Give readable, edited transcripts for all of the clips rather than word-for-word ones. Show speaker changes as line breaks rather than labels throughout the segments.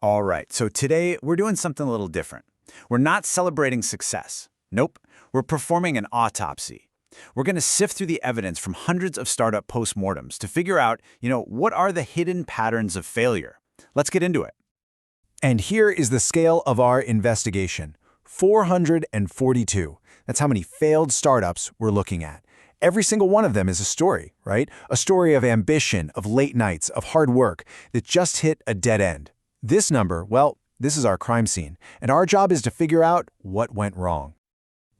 All right, so today we're doing something a little different. We're not celebrating success. Nope, we're performing an autopsy. We're going to sift through the evidence from hundreds of startup post-mortems to figure out, what are the hidden patterns of failure. Let's get into it.
And here is the scale of our investigation. 442. That's how many failed startups we're looking at. Every single one of them is a story, right? A story of ambition, of late nights, of hard work that just hit a dead end. This number, well, this is our crime scene, and our job is to figure out what went wrong.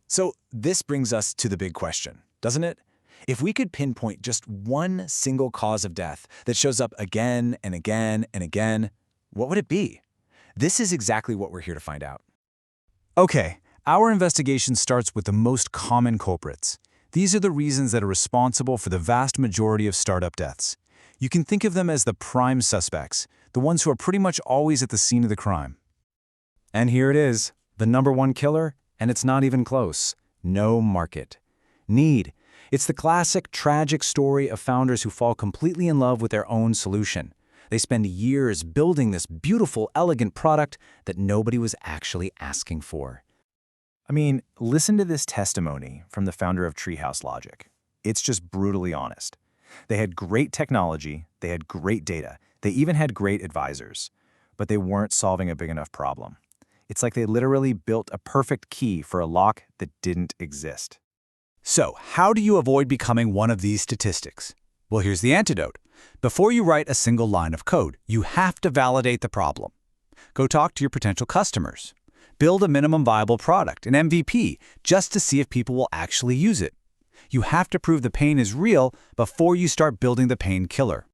So this brings us to the big question, doesn't it? If we could pinpoint just one single cause of death that shows up again and again and again, what would it be? This is exactly what we're here to find out.
Okay, our investigation starts with the most common culprits. These are the reasons that are responsible for the vast majority of startup deaths. You can think of them as the prime suspects, the ones who are pretty much always at the scene of the crime.
And here it is, the #1 killer, and it's not even close. No market. Need. It's the classic, tragic story of founders who fall completely in love with their own solution. They spend years building this beautiful, elegant product that nobody was actually asking for.
I mean, listen to this testimony from the founder of Treehouse Logic. It's just brutally honest. They had great technology, they had great data, they even had great advisors, but they weren't solving a big enough problem. It's like they literally built a perfect key for a lock that didn't exist.
So, how do you avoid becoming one of these statistics? Well, here's the antidote. Before you write a single line of code, you have to validate the problem. Go talk to your potential customers. Build a minimum viable product, an MVP, just to see if people will actually use it. You have to prove the pain is real before you start building the pain killer.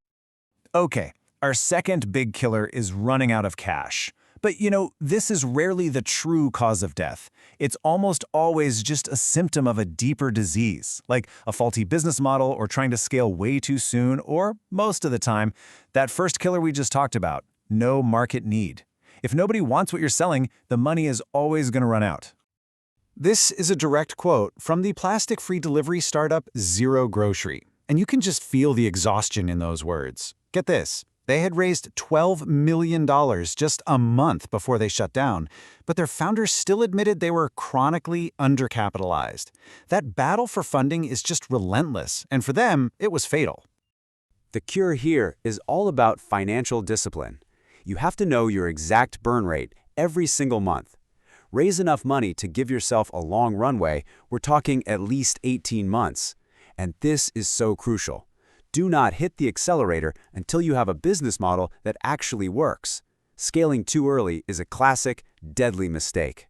Okay, our second big killer is running out of cash. But this is rarely the true cause of death. It's almost always just a symptom of a deeper disease, like a faulty business model or trying to scale way too soon, or most of the time, that first killer we just talked about, no market need. If nobody wants what you're selling, the money is always going to run out. This is a direct quote from the plastic-free delivery startup Zero Grocery, and you can just feel the exhaustion in those words. Get this. They had raised $12 million just a month before they shut down, but their founders still admitted they were chronically undercapitalized. That battle for funding is just relentless, and for them, it was fatal.
The cure here is all about financial discipline. You have to know your exact burn rate every single month. Raise enough money to give yourself a long runway. We're talking at least 18 months. And this is so crucial. Do not hit the accelerator until you have a business model that actually works. Scaling too early is a classic, deadly mistake.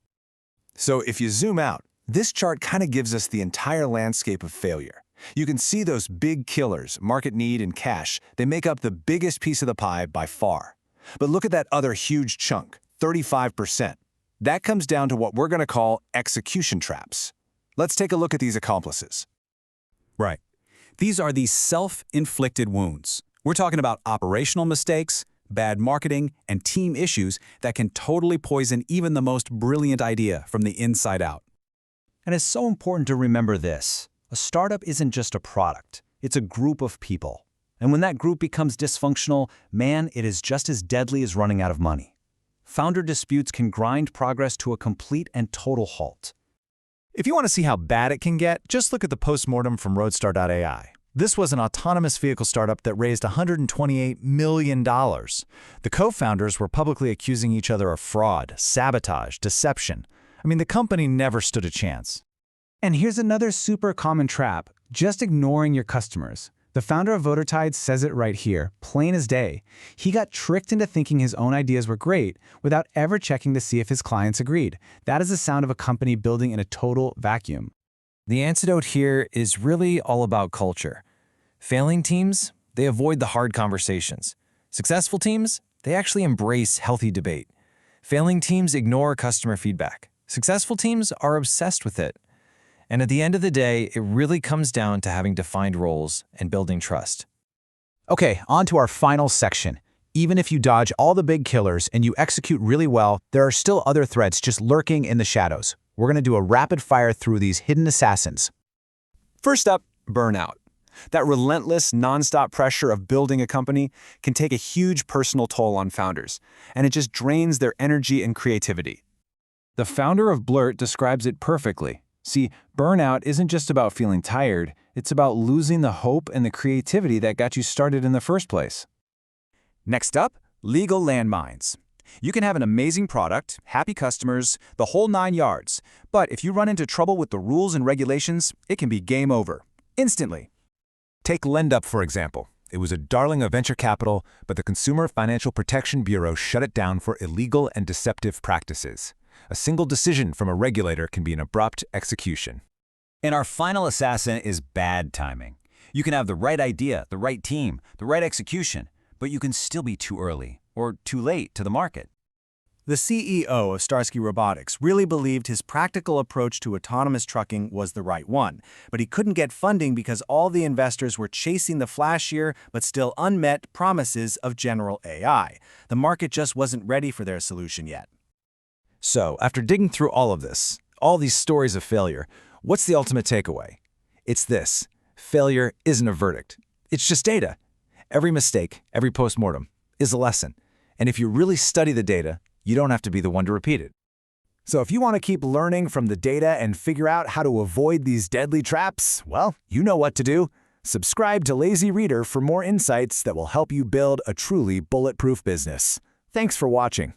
So if you zoom out, this chart kind of gives us the entire landscape of failure. You can see those big killers, market need and cash. They make up the biggest piece of the pie by far. But look at that other huge chunk, 35%. That comes down to what we're going to call execution traps. Let's take a look at these accomplices.
Right. These are the self-inflicted wounds. We're talking about operational mistakes, bad marketing, and team issues that can totally poison even the most brilliant idea from the inside out. And it's so important to remember this. A startup isn't just a product. It's a group of people. And when that group becomes dysfunctional, man, it is just as deadly as running out of money. Founder disputes can grind progress to a complete and total halt.
If you want to see how bad it can get, just look at the postmortem from Roadstar.ai. This was an autonomous vehicle startup that raised $128 million. The co-founders were publicly accusing each other of fraud, sabotage, deception. I mean, the company never stood a chance.
And here's another super common trap, just ignoring your customers. The founder of VoterTide says it right here, plain as day. He got tricked into thinking his own ideas were great without ever checking to see if his clients agreed. That is the sound of a company building in a total vacuum.
The antidote here is really all about culture. Failing teams, they avoid the hard conversations. Successful teams, they actually embrace healthy debate. Failing teams ignore customer feedback. Successful teams are obsessed with it. And at the end of the day, it really comes down to having defined roles and building trust.
Okay, on to our final section. Even if you dodge all the big killers and you execute really well, there are still other threats just lurking in the shadows. We're going to do a rapid fire through these hidden assassins.
First up, burnout.
That relentless, nonstop pressure of building a company can take a huge personal toll on founders, and it just drains their energy and creativity.
The founder of Blurt describes it perfectly. See, burnout isn't just about feeling tired, it's about losing the hope and the creativity that got you started in the first place.
Next up, legal landmines. You can have an amazing product, happy customers, the whole 9 yards, but if you run into trouble with the rules and regulations, it can be game over, instantly.
Take LendUp, for example. It was a darling of venture capital, but the Consumer Financial Protection Bureau shut it down for illegal and deceptive practices. A single decision from a regulator can be an abrupt execution.
And our final assassin is bad timing. You can have the right idea, the right team, the right execution, but you can still be too early or too late to the market.
The CEO of Starsky Robotics really believed his practical approach to autonomous trucking was the right one, but he couldn't get funding because all the investors were chasing the flashier but still unmet promises of general AI. The market just wasn't ready for their solution yet.
So, after digging through all of this, all these stories of failure, what's the ultimate takeaway? It's this: failure isn't a verdict. It's just data. Every mistake, every post-mortem, is a lesson. And if you really study the data, you don't have to be the one to repeat it. So if you want to keep learning from the data and figure out how to avoid these deadly traps, well, you know what to do. Subscribe to Lazy Reader for more insights that will help you build a truly bulletproof business. Thanks for watching.